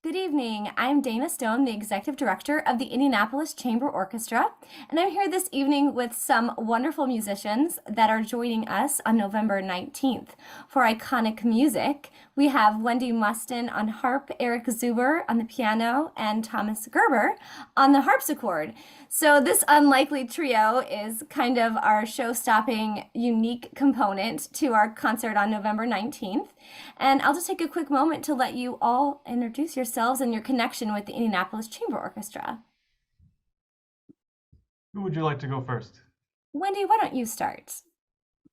Good evening. I'm Dana Stone, the Executive Director of the Indianapolis Chamber Orchestra, and I'm here this evening with some wonderful musicians that are joining us on November 19th. For iconic music, we have Wendy Muston on harp, Eric Zuber on the piano, and Thomas Gerber on the harpsichord. So this unlikely trio is kind of our show-stopping, unique component to our concert on November 19th. And I'll just take a quick moment to let you all introduce yourselves and your connection with the Indianapolis Chamber Orchestra. Who would you like to go first? Wendy, why don't you start?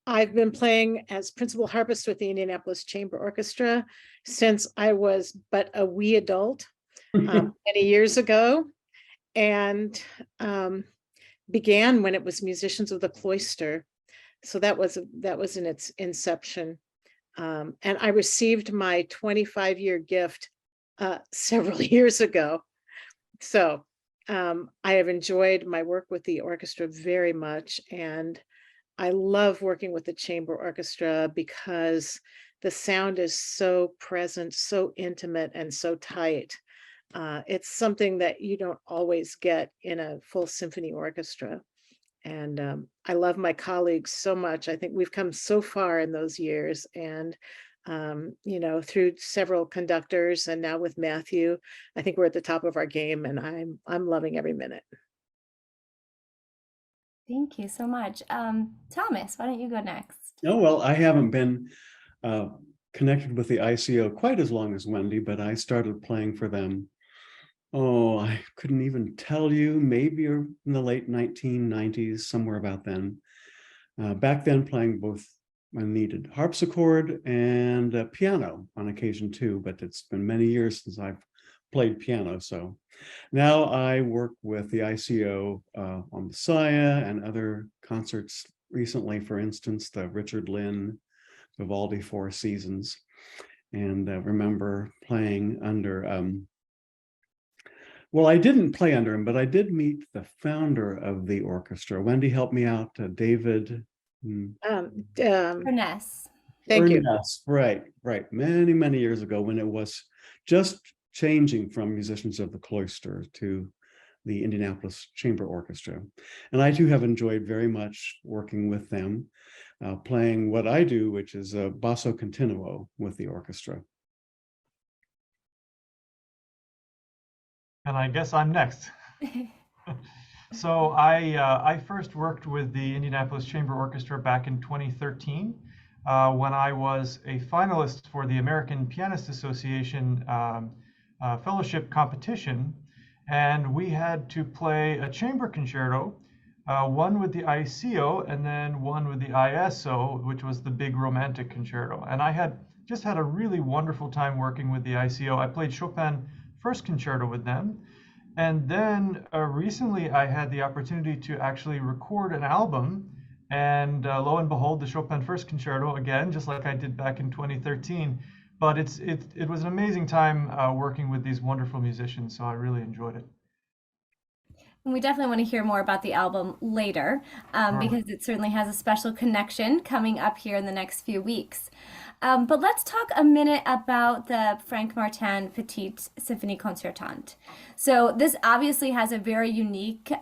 I've been playing as principal harpist with the Indianapolis Chamber Orchestra since I was but a wee adult many years ago, and began when it was Musicians of the Cloister. So that was in its inception. And I received my 25-year gift several years ago. So I have enjoyed my work with the orchestra very much, and I love working with the chamber orchestra because the sound is so present, so intimate, and so tight. It's something that you don't always get in a full symphony orchestra. And I love my colleagues so much. I think we've come so far in those years, and through several conductors, and now with Matthew, I think we're at the top of our game, and I'm loving every minute. Thank you so much. Thomas, why don't you go next? Oh, well, I haven't been connected with the ICO quite as long as Wendy, but I started playing for them. Oh, I couldn't even tell you, maybe in the late 1990s, somewhere about then. Back then, playing both, I needed harpsichord and piano on occasion too, but it's been many years since I've played piano. So now I work with the ICO on Messiah and other concerts recently, for instance, the Richard Lynn Vivaldi Four Seasons. And remember playing under, well, I didn't play under him, but I did meet the founder of the orchestra. Wendy helped me out, David. Ernest. Thank you. Right. Many years ago, when it was just changing from Musicians of the Cloister to the Indianapolis Chamber Orchestra. And I too have enjoyed very much working with them, playing what I do, which is a basso continuo with the orchestra. And I guess I'm next. So I first worked with the Indianapolis Chamber Orchestra back in 2013 when I was a finalist for the American Pianist Association fellowship competition, and we had to play a chamber concerto, one with the ICO and then one with the ISO, which was the big romantic concerto. And I had just had a really wonderful time working with the ICO. I played Chopin First Concerto with them. And then recently I had the opportunity to actually record an album, and lo and behold, the Chopin First Concerto again, just like I did back in 2013. But it was an amazing time working with these wonderful musicians, so I really enjoyed it. We definitely want to hear more about the album later, because it certainly has a special connection coming up here in the next few weeks. But let's talk a minute about the Frank Martin Petite Symphonie Concertante. So this obviously has a very unique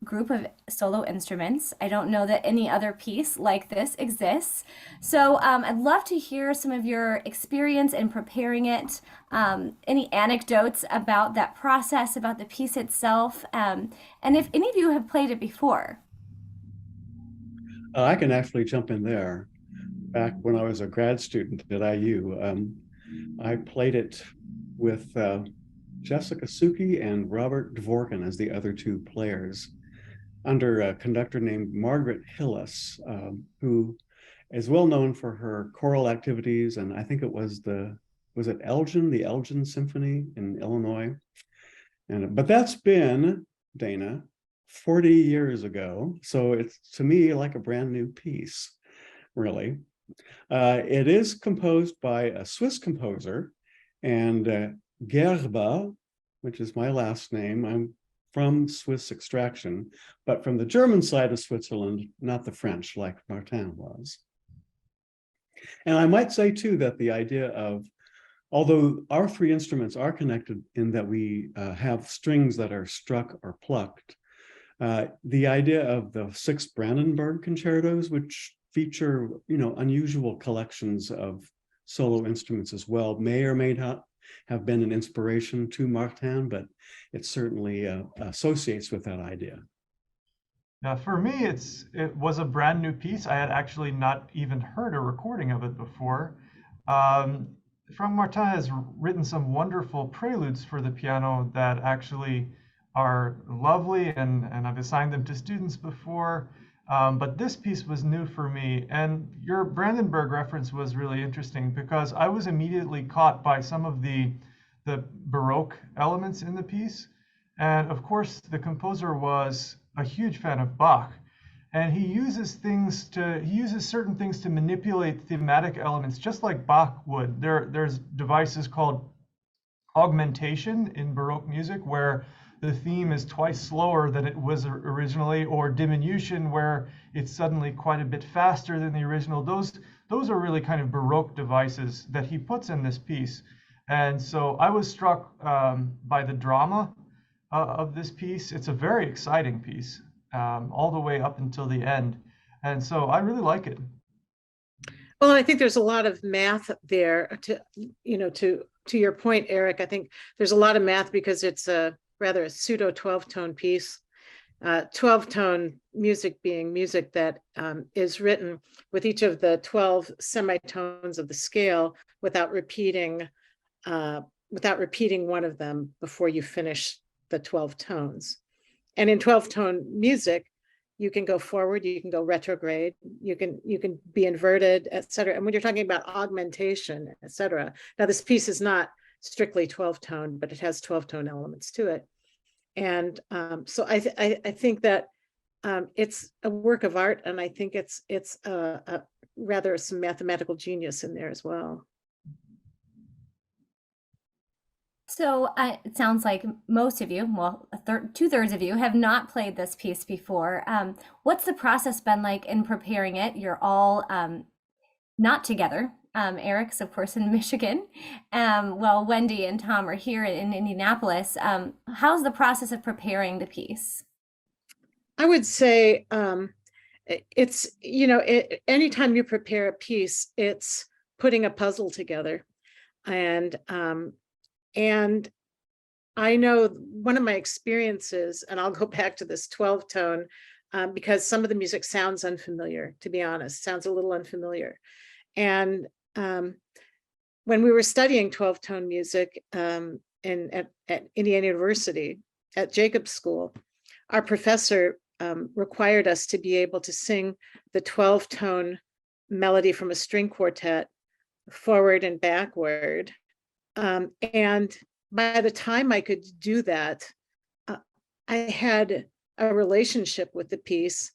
group of solo instruments. I don't know that any other piece like this exists. So I'd love to hear some of your experience in preparing it, any anecdotes about that process, about the piece itself, and if any of you have played it before. I can actually jump in there. Back when I was a grad student at IU, I played it with Jessica Suki and Robert Dvorkin as the other two players, under a conductor named Margaret Hillis, who is well known for her choral activities. And I think it was the Elgin Symphony in Illinois. But that's been, Dana, 40 years ago. So it's, to me, like a brand new piece, really. It is composed by a Swiss composer, and Gerber, which is my last name. I'm from Swiss extraction, but from the German side of Switzerland, not the French, like Martin was. And I might say too that the idea of although our three instruments are connected in that we have strings that are struck or plucked, the idea of the 6 Brandenburg concertos, which feature, unusual collections of solo instruments as well, may or may not have been an inspiration to Martin, but it certainly associates with that idea. Now, for me, it was a brand new piece. I had actually not even heard a recording of it before. Frank Martin has written some wonderful preludes for the piano that actually are lovely, and I've assigned them to students before. But this piece was new for me. And your Brandenburg reference was really interesting because I was immediately caught by some of the Baroque elements in the piece. And of course, the composer was a huge fan of Bach. And he uses certain things to manipulate thematic elements, just like Bach would. There's devices called augmentation in Baroque music, where the theme is twice slower than it was originally, or diminution, where it's suddenly quite a bit faster than the original. Those are really kind of Baroque devices that he puts in this piece. And so I was struck by the drama of this piece. It's a very exciting piece, all the way up until the end. And so I really like it. Well, I think there's a lot of math there to your point, Eric. I think there's a lot of math because it's a pseudo 12-tone piece. 12-tone music being music that is written with each of the 12 semitones of the scale without repeating one of them before you finish the 12 tones. And in 12-tone music, you can go forward, you can go retrograde, you can be inverted, etc. And when you're talking about augmentation, etc. Now, this piece is not strictly 12-tone, but it has 12-tone elements to it. And so I think that it's a work of art, and I think it's rather some mathematical genius in there as well. So it sounds like most of you, well, 2/3 of you, have not played this piece before. What's the process been like in preparing it? You're all not together. Eric's, of course, in Michigan. Well, Wendy and Tom are here in Indianapolis. How's the process of preparing the piece? I would say it's, anytime you prepare a piece, it's putting a puzzle together. And I know one of my experiences, and I'll go back to this 12-tone, because some of the music sounds unfamiliar, to be honest, sounds a little unfamiliar. And when we were studying 12-tone music at Indiana University at Jacobs School, our professor required us to be able to sing the 12-tone melody from a string quartet forward and backward. And by the time I could do that, I had a relationship with the piece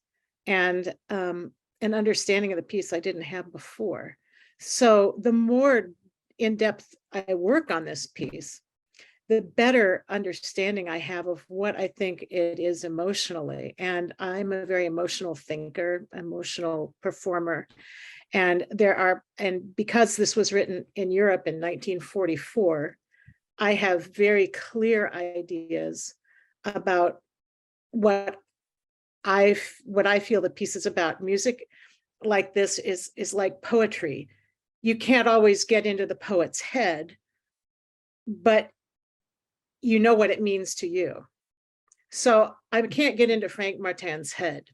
and an understanding of the piece I didn't have before. So the more in-depth I work on this piece, the better understanding I have of what I think it is emotionally. And I'm a very emotional thinker, emotional performer. And because this was written in Europe in 1944, I have very clear ideas about what I feel the piece is about. Music like this is like poetry. You can't always get into the poet's head, but you know what it means to you. So I can't get into Frank Martin's head,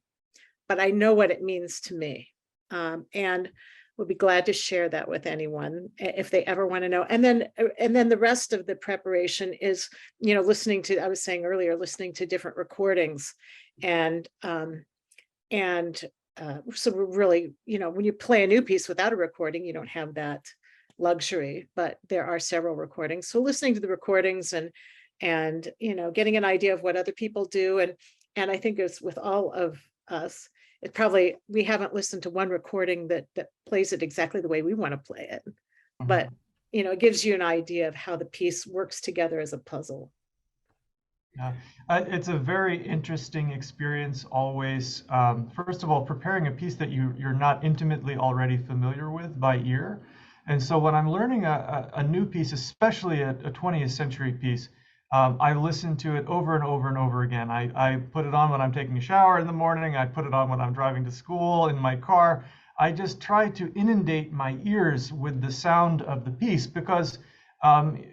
but I know what it means to me. And we'll be glad to share that with anyone if they ever want to know. And then the rest of the preparation is, listening to, I was saying earlier, listening to different recordings. And so we're really, when you play a new piece without a recording, you don't have that luxury, but there are several recordings. So listening to the recordings and getting an idea of what other people do. And I think it's with all of us, we haven't listened to one recording that plays it exactly the way we want to play it. Mm-hmm. But, it gives you an idea of how the piece works together as a puzzle. Yeah, it's a very interesting experience always. First of all, preparing a piece that you're not intimately already familiar with by ear. And so when I'm learning a new piece, especially a 20th century piece, I listen to it over and over and over again. I put it on when I'm taking a shower in the morning. I put it on when I'm driving to school in my car. I just try to inundate my ears with the sound of the piece because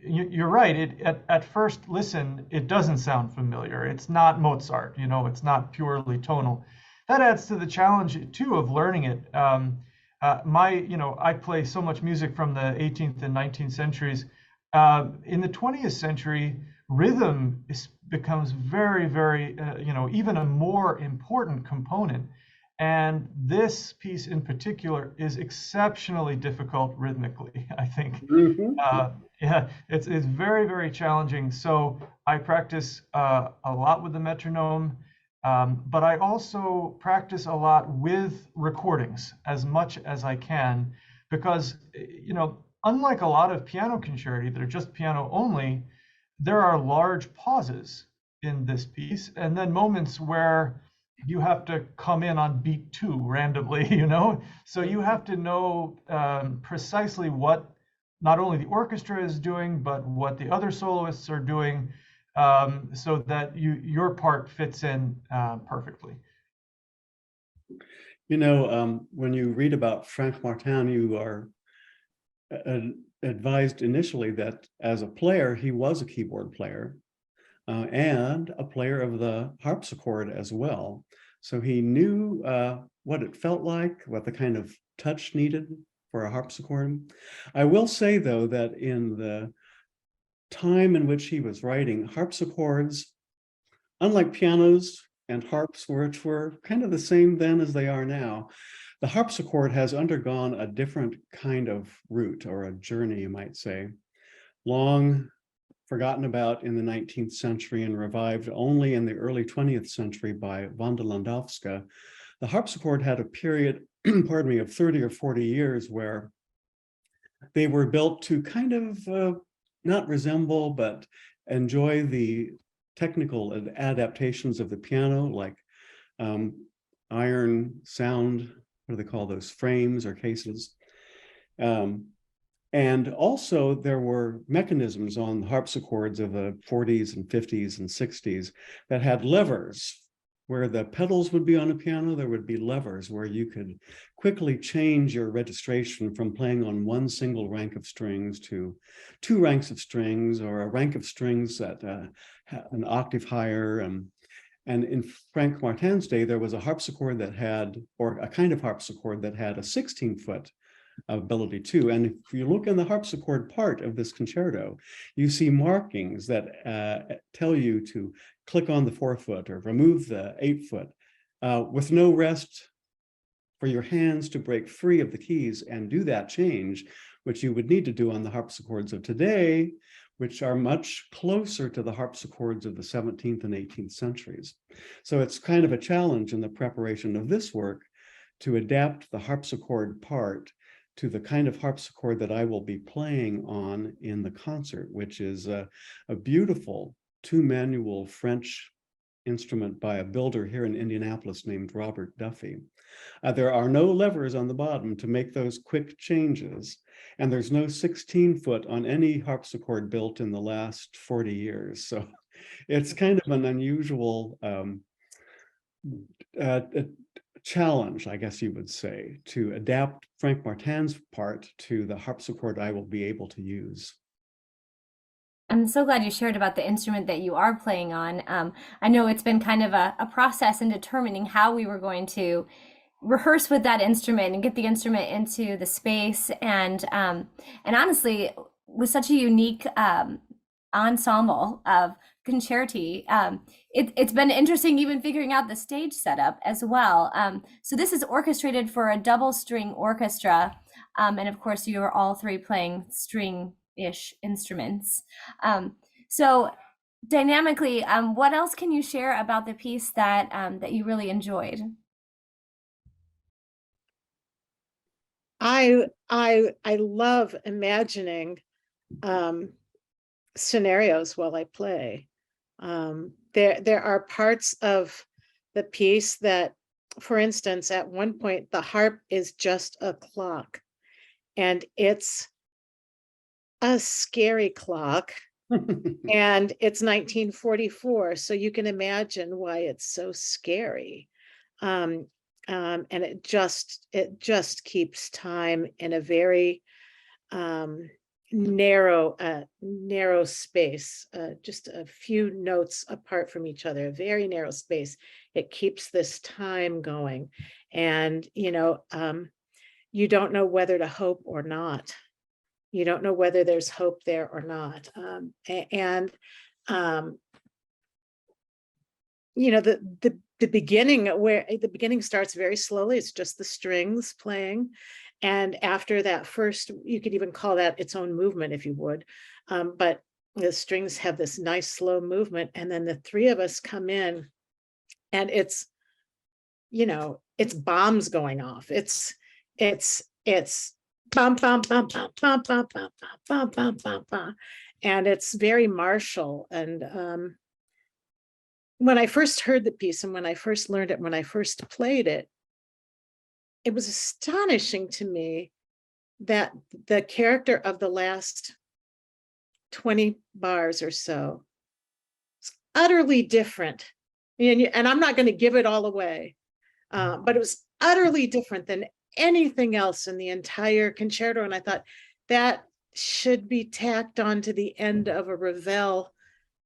you're right. At first listen, it doesn't sound familiar. It's not Mozart, it's not purely tonal. That adds to the challenge too of learning it. I play so much music from the 18th and 19th centuries. In the 20th century, rhythm becomes very, very, even a more important component. And this piece in particular is exceptionally difficult rhythmically, I think. Yeah, it's very, very challenging. So I practice a lot with the metronome, but I also practice a lot with recordings as much as I can, because, unlike a lot of piano concerti that are just piano only, there are large pauses in this piece, and then moments where you have to come in on beat 2 randomly, So you have to know precisely what not only the orchestra is doing, but what the other soloists are doing, so that your part fits in perfectly. When you read about Frank Martin, you are advised initially that as a player, he was a keyboard player and a player of the harpsichord as well. So he knew what it felt like, what the kind of touch needed for a harpsichord. I will say, though, that in the time in which he was writing, harpsichords, unlike pianos and harps, which were kind of the same then as they are now, the harpsichord has undergone a different kind of route, or a journey, you might say. Long forgotten about in the 19th century and revived only in the early 20th century by Wanda Landowska, the harpsichord had a period, pardon me, of 30 or 40 years where they were built to kind of not resemble, but enjoy the technical adaptations of the piano, like iron sound, what do they call those, frames or cases? And also there were mechanisms on the harpsichords of the 40s and 50s and 60s that had levers. Where the pedals would be on a piano, there would be levers where you could quickly change your registration from playing on one single rank of strings to 2 ranks of strings, or a rank of strings at an octave higher. And in Frank Martin's day, there was a harpsichord that had, or a kind of harpsichord that had a 16-foot ability too. And if you look in the harpsichord part of this concerto, you see markings that tell you to click on the 4-foot or remove the 8-foot with no rest for your hands to break free of the keys and do that change, which you would need to do on the harpsichords of today, which are much closer to the harpsichords of the 17th and 18th centuries. So it's kind of a challenge in the preparation of this work to adapt the harpsichord part to the kind of harpsichord that I will be playing on in the concert, which is a beautiful 2-manual French instrument by a builder here in Indianapolis named Robert Duffy. There are no levers on the bottom to make those quick changes, and there's no 16-foot on any harpsichord built in the last 40 years. So it's kind of an unusual challenge, I guess you would say, to adapt Frank Martin's part to the harpsichord I will be able to use. I'm so glad you shared about the instrument that you are playing on. I know it's been kind of a process in determining how we were going to rehearse with that instrument and get the instrument into the space. And honestly, with such a unique ensemble of concerti, it's been interesting even figuring out the stage setup as well. So this is orchestrated for a double string orchestra. And of course, you are all 3 playing string-ish instruments. So dynamically, what else can you share about the piece that you really enjoyed? I love imagining scenarios while I play. There are parts of the piece that, for instance, at one point, the harp is just a clock. and it's a scary clock. And it's 1944, so you can imagine why it's so scary. And it just keeps time in a very narrow space, just a few notes apart from each other, a very narrow space. It keeps this time going, and you don't know whether to hope or not. You don't know whether there's hope there or not. The beginning starts very slowly. It's just the strings playing. And after that first, you could even call that its own movement if you would. But the strings have this nice slow movement. And then the three of us come in, and it's bombs going off. It's bum, bum, bum, bum, bum, bum, bum, bum, bum, bum, bum. And it's very martial. And when I first heard the piece, and when I first learned it, when I first played it, it was astonishing to me that the character of the last 20 bars or so is utterly different. And I'm not going to give it all away, but it was utterly different than anything else in the entire concerto. And I thought that should be tacked on to the end of a Ravel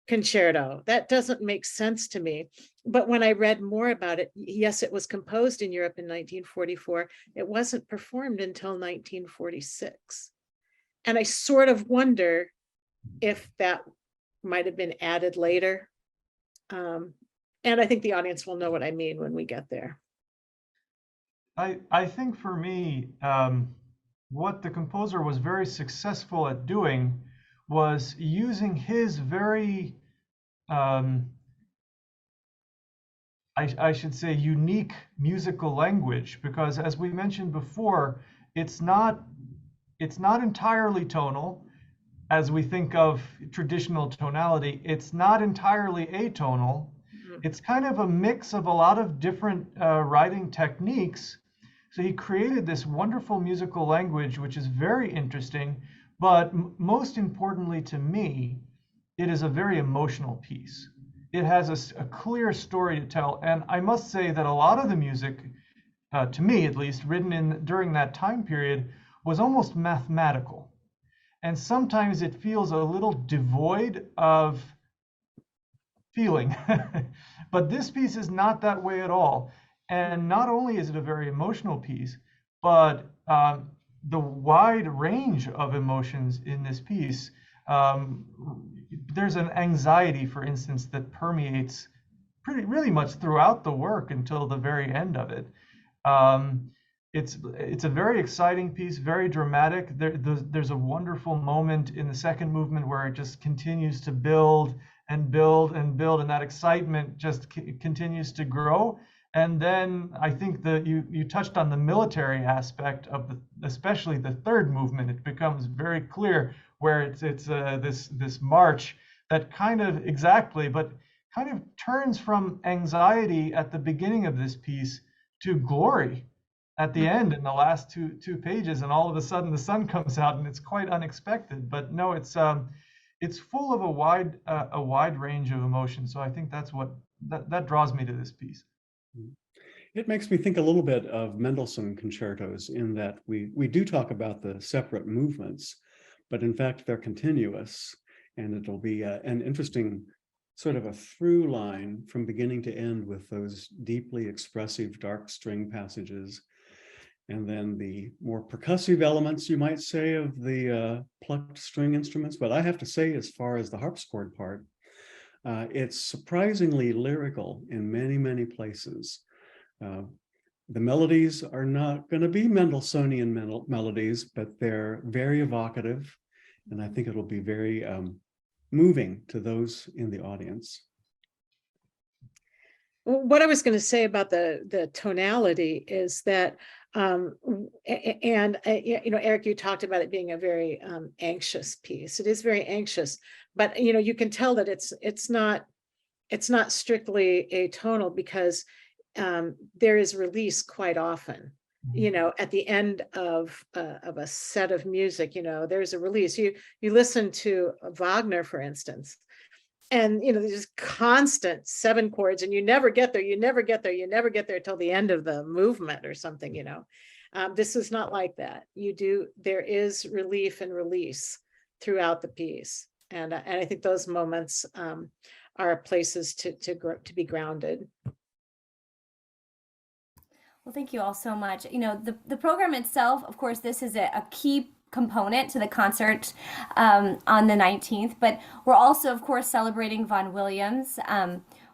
concerto. That doesn't make sense to me. But when I read more about it, yes, it was composed in Europe in 1944. It wasn't performed until 1946. And I sort of wonder if that might have been added later. And I think the audience will know what I mean when we get there. I think for me, what the composer was very successful at doing was using his very, I should say, unique musical language, because as we mentioned before, it's not entirely tonal as we think of traditional tonality. It's not entirely atonal. It's kind of a mix of a lot of different writing techniques. So he created this wonderful musical language, which is very interesting, but most importantly to me, it is a very emotional piece. It has a clear story to tell. And I must say that a lot of the music, to me at least, written during that time period was almost mathematical. And sometimes it feels a little devoid of feeling. But this piece is not that way at all. And not only is it a very emotional piece, but the wide range of emotions in this piece, there's an anxiety, for instance, that permeates really much throughout the work until the very end of it. It's a very exciting piece, very dramatic. There's a wonderful moment in the second movement where it just continues to build and build and build, and that excitement just continues to grow. And then I think that you touched on the military aspect of especially the third movement. It becomes very clear where it's this march that kind of turns from anxiety at the beginning of this piece to glory at the end in the last two pages, and all of a sudden the sun comes out, and it's quite unexpected. But no, it's full of a wide range of emotions. So I think that's what that draws me to this piece. It makes me think a little bit of Mendelssohn concertos in that we do talk about the separate movements, but in fact they're continuous, and it'll be an interesting sort of a through line from beginning to end with those deeply expressive dark string passages, and then the more percussive elements, you might say, of the plucked string instruments. But I have to say, as far as the harpsichord part, it's surprisingly lyrical in many, many places. The melodies are not going to be Mendelssohnian melodies, but they're very evocative, and I think it'll be very moving to those in the audience. What I was going to say about the tonality is that, Eric, you talked about it being a very anxious piece. It is very anxious, but you can tell that it's not strictly atonal, because there is release quite often. you know, at the end of a set of music, you know, there's a release. You listen to Wagner, for instance, and you know, there's just constant 7 chords, and you never get there, you never get there, you never get there till the end of the movement or something, you know. This is not like that. There is relief and release throughout the piece, and I think those moments are places to be grounded. Well, thank you all so much. You know, the program itself, of course, this is a key component to the concert on the 19th, but we're also, of course, celebrating Vaughan Williams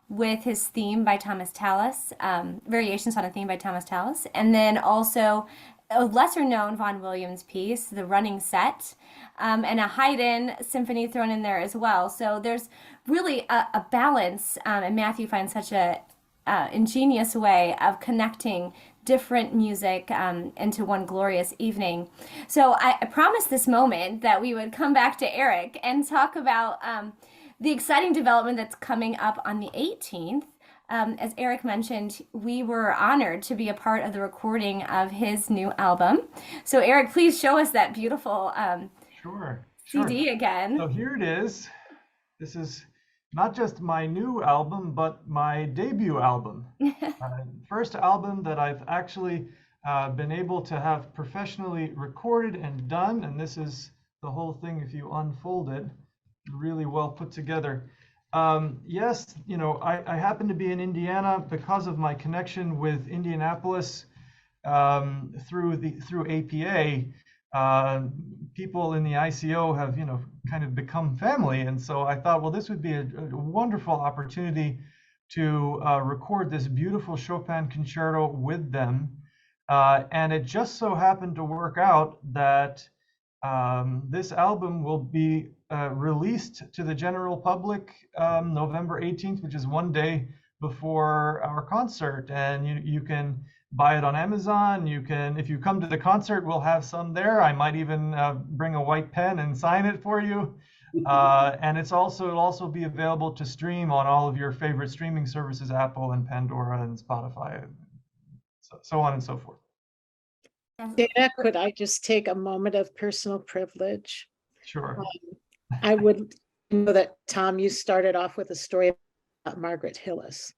with his theme by Thomas Tallis, variations on a theme by Thomas Tallis, and then also a lesser known Vaughan Williams piece, The Running Set, and a Haydn symphony thrown in there as well. So there's really a balance, and Matthew finds such a ingenious way of connecting different music into one glorious evening. So I promised this moment that we would come back to Eric and talk about the exciting development that's coming up on the 18th. As Eric mentioned, we were honored to be a part of the recording of his new album. So Eric, please show us that beautiful Sure. CD again. So here it is. This is not just my new album, but my debut album. First album that I've actually been able to have professionally recorded and done. And this is the whole thing, if you unfold it, really well put together. Yes, you know, I happen to be in Indiana because of my connection with Indianapolis through APA. People in the ICO have, you know, kind of become family. And so I thought, well, this would be a wonderful opportunity to record this beautiful Chopin concerto with them. And it just so happened to work out that this album will be released to the general public November 18th, which is one day before our concert. And you can buy it on Amazon. You can, if you come to the concert, we'll have some there. I might even bring a white pen and sign it for you. And it'll also be available to stream on all of your favorite streaming services, Apple and Pandora and Spotify, and so on and so forth. Dana, could I just take a moment of personal privilege? Sure. I would know that, Tom, you started off with a story about Margaret Hillis.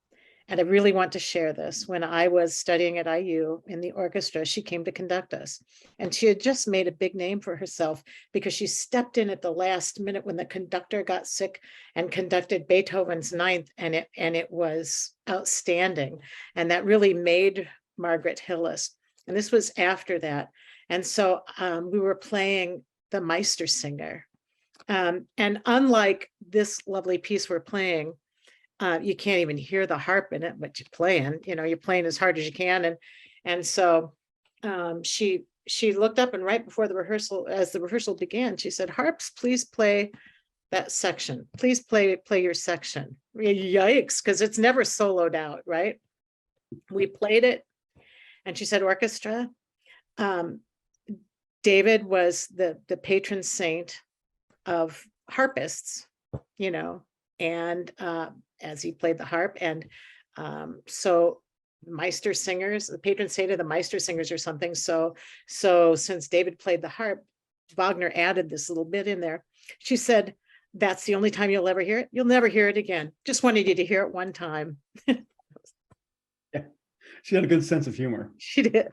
And I really want to share this. When I was studying at IU in the orchestra, she came to conduct us. And she had just made a big name for herself because she stepped in at the last minute when the conductor got sick and conducted Beethoven's Ninth. And it was outstanding. And that really made Margaret Hillis. And this was after that. And so we were playing the Meistersinger. And unlike this lovely piece we're playing, you can't even hear the harp in it, but you're playing, you know, you're playing as hard as you can. And so she looked up, and right before the rehearsal, as the rehearsal began, she said, "Harps, please play that section. Please play your section." Yikes, because it's never soloed out, right? We played it. And she said, "Orchestra, David was the patron saint of harpists, you know, and as he played the harp. And so Meistersingers, the patron saint of the Meistersingers or something. So since David played the harp, Wagner added this little bit in there." She said, "That's the only time you'll ever hear it. You'll never hear it again. Just wanted you to hear it one time." Yeah, she had a good sense of humor. She did.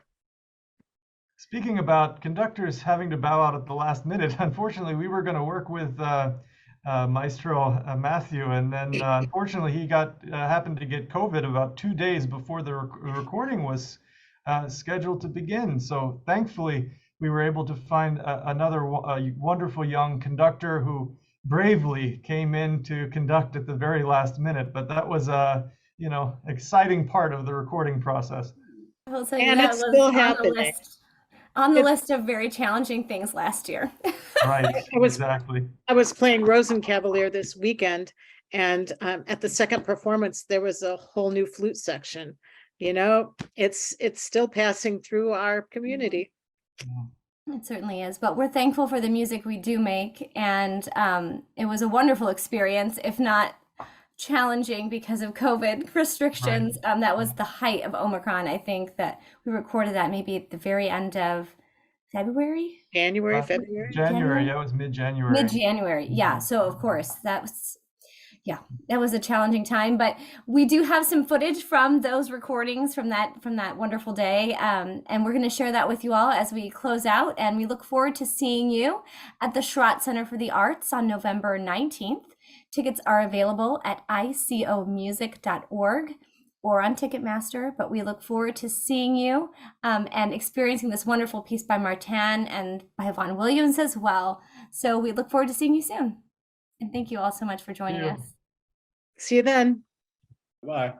Speaking about conductors having to bow out at the last minute, unfortunately, we were going to work with Maestro Matthew, and then unfortunately he happened to get COVID about 2 days before the recording was scheduled to begin. So thankfully we were able to find another wonderful young conductor who bravely came in to conduct at the very last minute. But that was a exciting part of the recording process. Well, so And yeah, it's it was still on the happening. on the list of very challenging things last year. Right, exactly. I was playing Rosenkavalier this weekend, and at the second performance, there was a whole new flute section. You know, it's still passing through our community. It certainly is, but we're thankful for the music we do make, and it was a wonderful experience, if not challenging because of COVID restrictions. Right. That was the height of Omicron. I think that we recorded that maybe at the very end of February, January, February. January, yeah, it was mid-January. mid-January. Yeah. So of course yeah, that was a challenging time, but we do have some footage from those recordings from that wonderful day, and we're going to share that with you all as we close out. And we look forward to seeing you at the Schrott Center for the Arts on November 19th. Tickets are available at icomusic.org or on Ticketmaster, but we look forward to seeing you and experiencing this wonderful piece by Martin and by Vaughan Williams as well. So we look forward to seeing you soon. And thank you all so much for joining us. See you then. Bye.